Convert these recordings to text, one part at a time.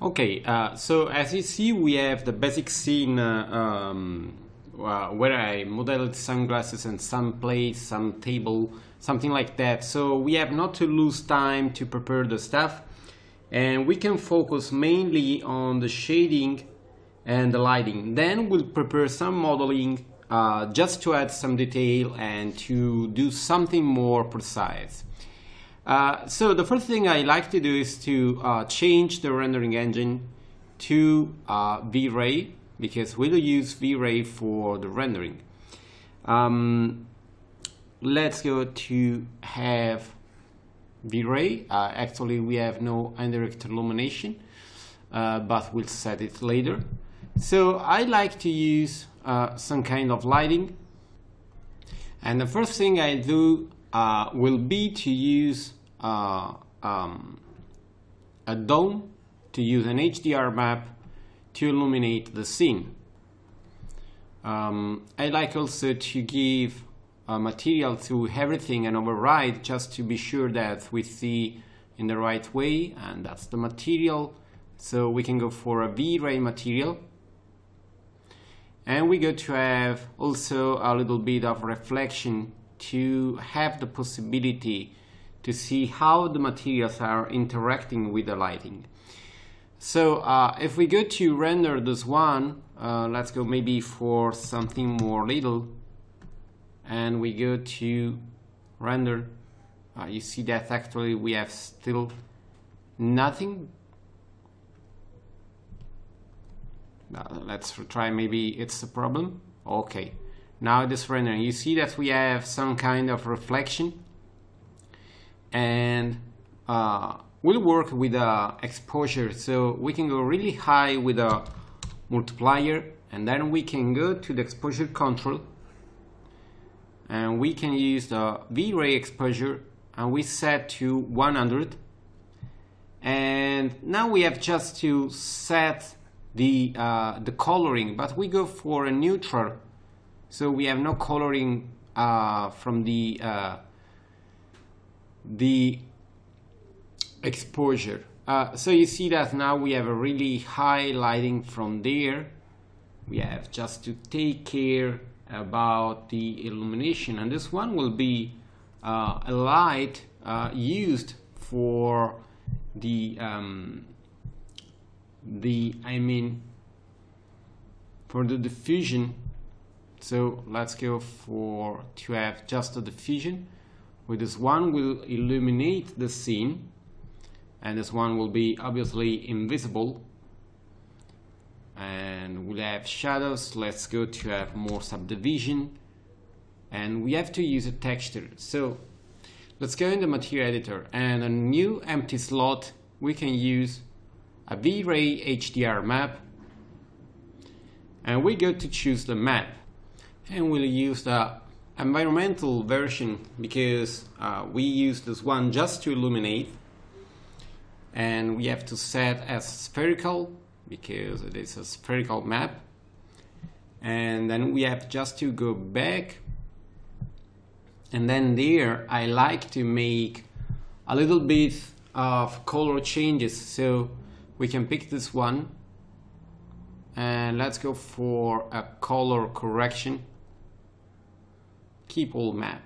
Okay, so as you see, we have the basic scene where I modeled sunglasses and some plates, some table, something like that. So we have not to lose time to prepare the stuff, and we can focus mainly on the shading and the lighting. Then we'll prepare some modeling just to add some detail and to do something more precise. So the first thing I like to do is to change the rendering engine to V-Ray, because we'll use V-Ray for the rendering. Let's go to have V-Ray. Actually, we have no indirect illumination, but we'll set it later. So I like to use some kind of lighting, and the first thing I do will be to use a dome, to use an HDR map to illuminate the scene. I like also to give material to everything and override, just to be sure that we see in the right way, and that's the material. So we can go for a V-Ray material, and we go to have also a little bit of reflection to have the possibility to see how the materials are interacting with the lighting. So if we go to render this one, let's go maybe for something more little, and we go to render. You see that actually we have still nothing. Let's try, maybe it's a problem. Okay, now this rendering, you see that we have some kind of reflection, and we'll work with exposure. So we can go really high with a multiplier, and then we can go to the exposure control, and we can use the V-Ray exposure, and we set to 100. And now we have just to set the coloring, but we go for a neutral, so we have no coloring from the exposure. So you see that now we have a really high lighting from there. We have just to take care about the illumination, and this one will be a light used for for the diffusion. So let's go for to have just a diffusion. With this one will illuminate the scene, and this one will be obviously invisible, and we'll have shadows. Let's go to have more subdivision, and we have to use a texture. So let's go in the material editor, and a new empty slot, we can use a V-Ray HDR map, and we go to choose the map, and we'll use the environmental version, because we use this one just to illuminate, and we have to set as spherical because it is a spherical map. And then we have just to go back, and then there I like to make a little bit of color changes. So we can pick this one, and let's go for a color correction, keep all map.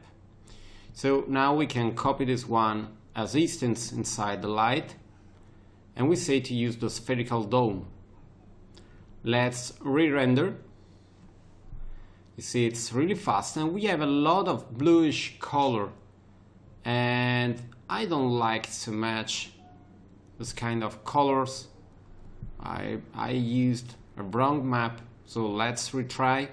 So now we can copy this one as instance inside the light, and we say to use the spherical dome. Let's re-render. You see it's really fast, and we have a lot of bluish color, and I don't like to match this kind of colors. I used a brown map, so let's retry.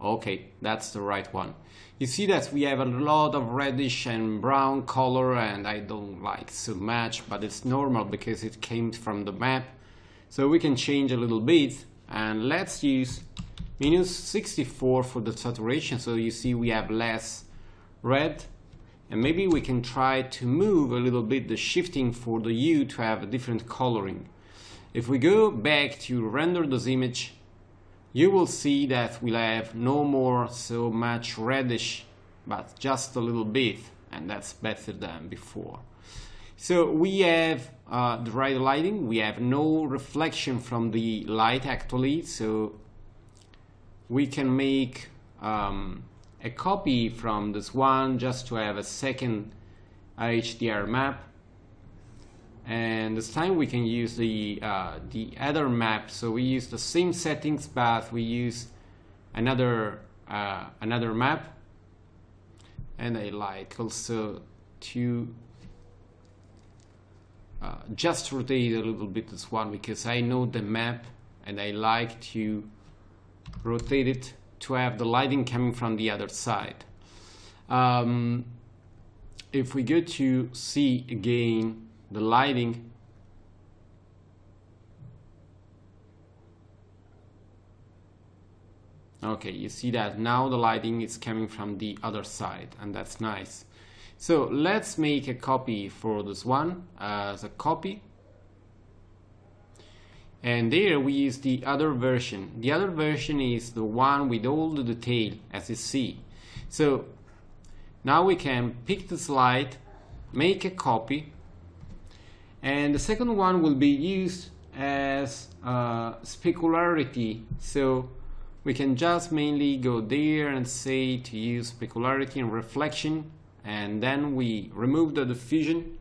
Okay, that's the right one. You see that we have a lot of reddish and brown color, and I don't like to match, but it's normal because it came from the map. So we can change a little bit, and let's use -64 for the saturation, so you see we have less red, and maybe we can try to move a little bit the shifting for the hue to have a different coloring. If we go back to render this image, you will see that we'll have no more so much reddish, but just a little bit, and that's better than before. So we have the right lighting. We have no reflection from the light actually, so we can make a copy from this one just to have a second HDR map. And this time we can use the other map. So we use the same settings, but we use another map. And I like also to just rotate a little bit this one, because I know the map and I like to rotate it to have the lighting coming from the other side. If we go to see again the lighting, okay, you see that now the lighting is coming from the other side, and that's nice. So let's make a copy for this one as a copy, and there we use the other version. The other version is the one with all the detail, as you see. So now we can pick this light, make a copy, and the second one will be used as specularity. So we can just mainly go there and say to use specularity and reflection, and then we remove the diffusion.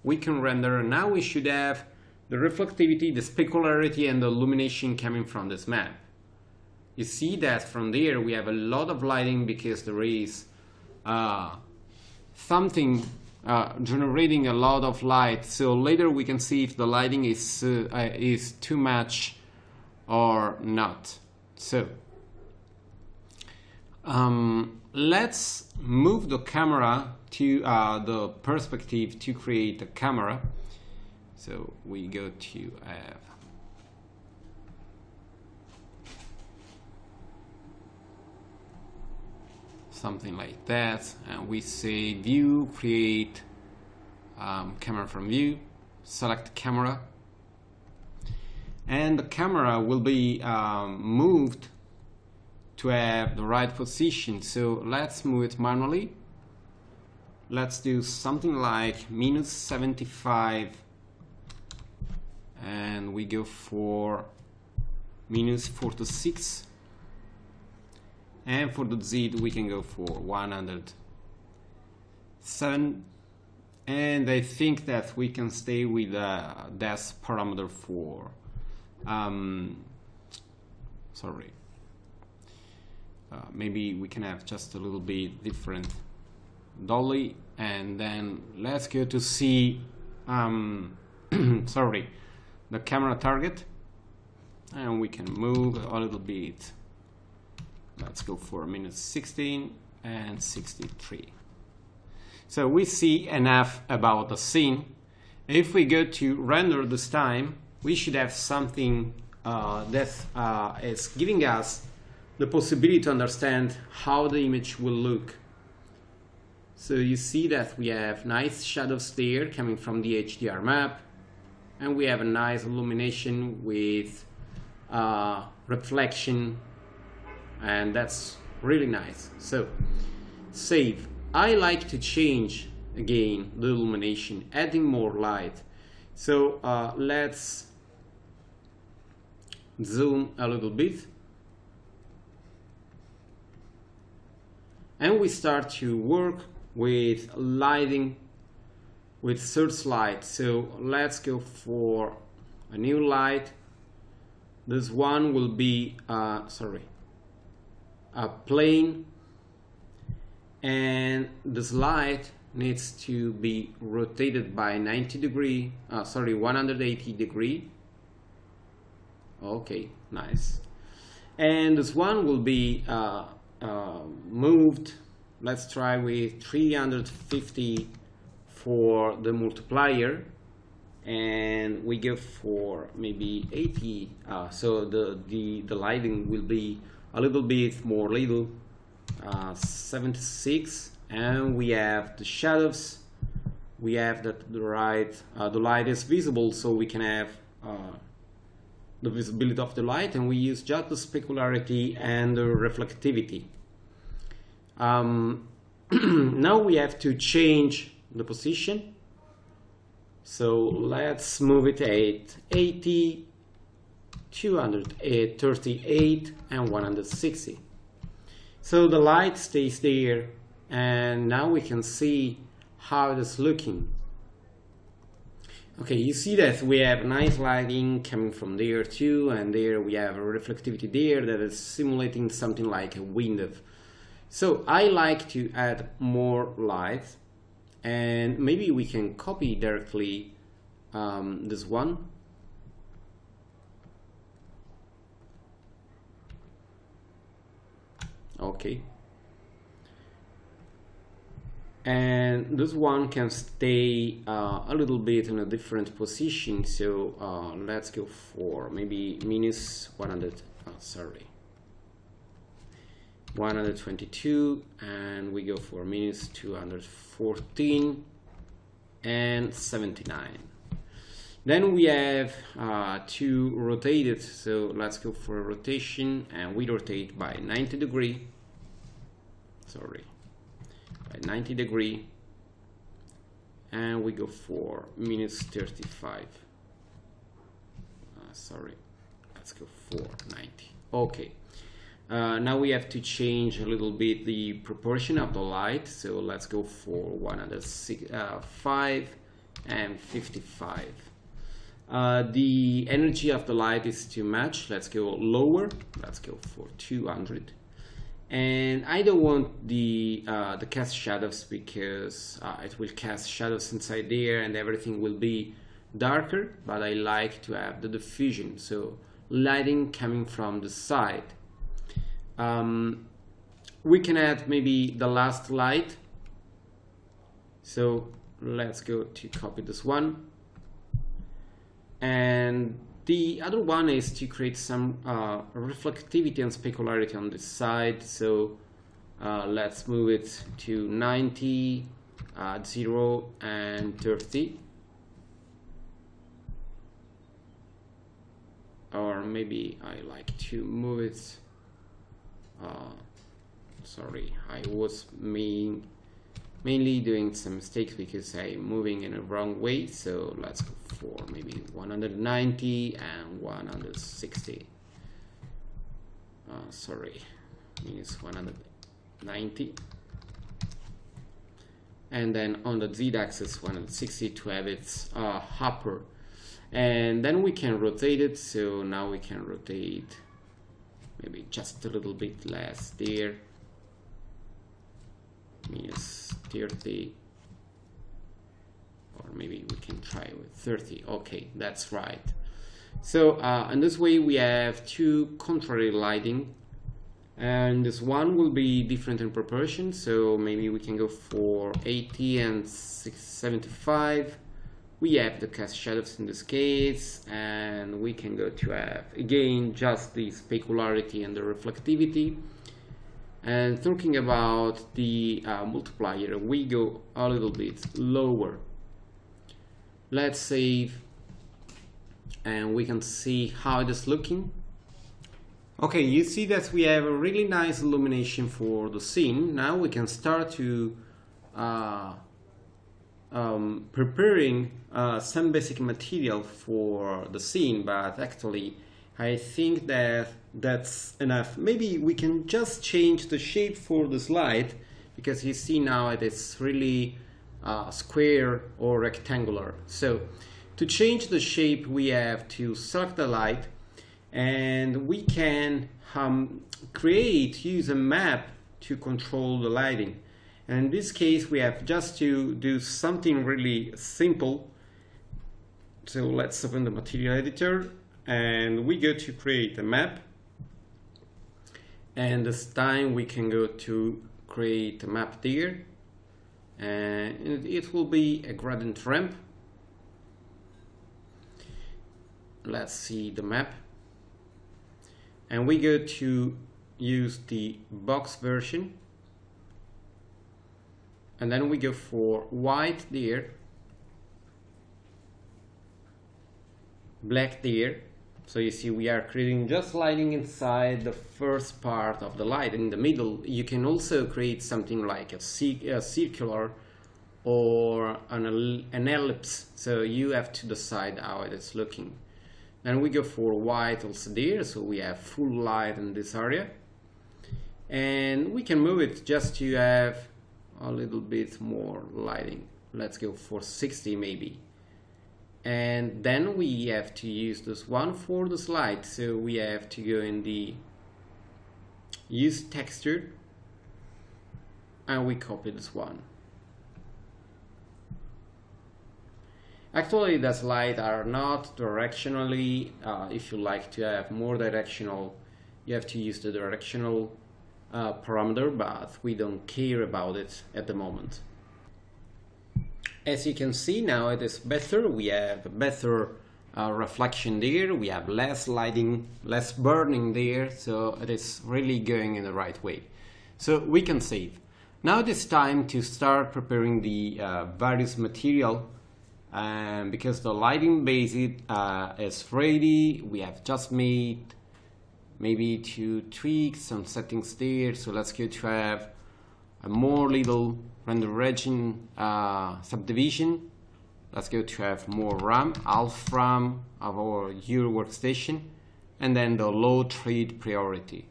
We can render, and now we should have the reflectivity, the specularity, and the illumination coming from this map. You see that from there we have a lot of lighting because there is something generating a lot of light. So later we can see if the lighting is too much or not. So let's move the camera to the perspective to create a camera. So we go to something like that, and we say view, create camera from view, select camera, and the camera will be moved to have the right position. So let's move it manually. Let's do something like -75, and we go for -46, and for the Z we can go for 107, and I think that we can stay with this parameter for sorry, maybe we can have just a little bit different dolly, and then let's go to see sorry, the camera target, and we can move a little bit. Let's go for -16 and 63. So we see enough about the scene. If we go to render this time, we should have something that is giving us the possibility to understand how the image will look. So you see that we have nice shadows there coming from the HDR map, and we have a nice illumination with reflection, and that's really nice. So save. I like to change again the illumination, adding more light. So let's zoom a little bit, and we start to work with lighting with source light. So let's go for a new light. This one will be a plane, and this light needs to be rotated by 180 degree. Okay, nice. And this one will be moved. Let's try with 350 for the multiplier, and we go for maybe 80. So the lighting will be a little bit more little, 76, and we have the shadows. We have that the light is visible, so we can have the visibility of the light, and we use just the specularity and the reflectivity. Now we have to change the position. So let's move it at 80, 238 and 160. So the light stays there, and now we can see how it is looking. Okay, you see that we have nice lighting coming from there too, and there we have a reflectivity there that is simulating something like a window. So I like to add more light, and maybe we can copy directly this one. Okay, and this one can stay a little bit in a different position, so let's go for maybe minus 122, and we go for minus 214 and 79. Then we have to rotate it, so let's go for a rotation, and we rotate by 90 degree. Sorry, by 90 degree, and we go for minus 35. Sorry, let's go for 90. Okay. Now we have to change a little bit the proportion of the light, so let's go for 105 and 55. The energy of the light is too much. Let's go lower. Let's go for 200. And I don't want the cast shadows, because it will cast shadows inside there and everything will be darker, but I like to have the diffusion, so lighting coming from the side. We can add maybe the last light, so let's go to copy this one, and the other one is to create some reflectivity and specularity on this side, so let's move it to 90, 0 and 30, or maybe I like to move it. Sorry, I was mainly doing some mistakes because I'm moving in a wrong way, so let's go for maybe 190 and 160. Sorry, minus 190, and then on the z-axis 160 to have its upper, and then we can rotate it, so now we can rotate maybe just a little bit less there, minus 30, or maybe we can try with 30. Okay, that's right. So in this way we have two contrary lighting, and this one will be different in proportion, so maybe we can go for 80 and 675. We have the cast shadows in this case, and we can go to have again just the specularity and the reflectivity. And talking about the multiplier, we go a little bit lower. Let's save, and we can see how it is looking. Okay, you see that we have a really nice illumination for the scene. Now we can start to preparing some basic material for the scene, but actually I think that that's enough. Maybe we can just change the shape for the slide, because you see now it is really square or rectangular. So to change the shape we have to select the light, and we can use a map to control the lighting. And in this case we have just to do something really simple. So let's open the material editor, and we go to create a map, and this time we can go to create a map there, and it will be a gradient ramp. Let's see the map, and we go to use the box version, and then we go for white there, black there. So you see we are creating just lighting inside the first part of the light. In the middle you can also create something like a circular or an ellipse, so you have to decide how it is looking. Then we go for white also there, so we have full light in this area, and we can move it just to have a little bit more lighting. Let's go for 60 maybe. And then we have to use this one for the slide, so we have to go in the use texture and we copy this one. Actually, the slides are not directionally. If you like to have more directional, you have to use the directional parameter, but we don't care about it at the moment. As you can see, now it is better. We have a better reflection there. We have less lighting, less burning there, so it is really going in the right way. So we can save. Now it is time to start preparing the various material. Because the lighting base is ready, we have just made maybe to tweak some settings there. So let's go to have a more little render region subdivision. Let's go to have more RAM, half RAM of our Euro workstation, and then the low thread priority.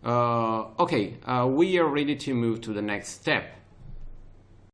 Okay, we are ready to move to the next step.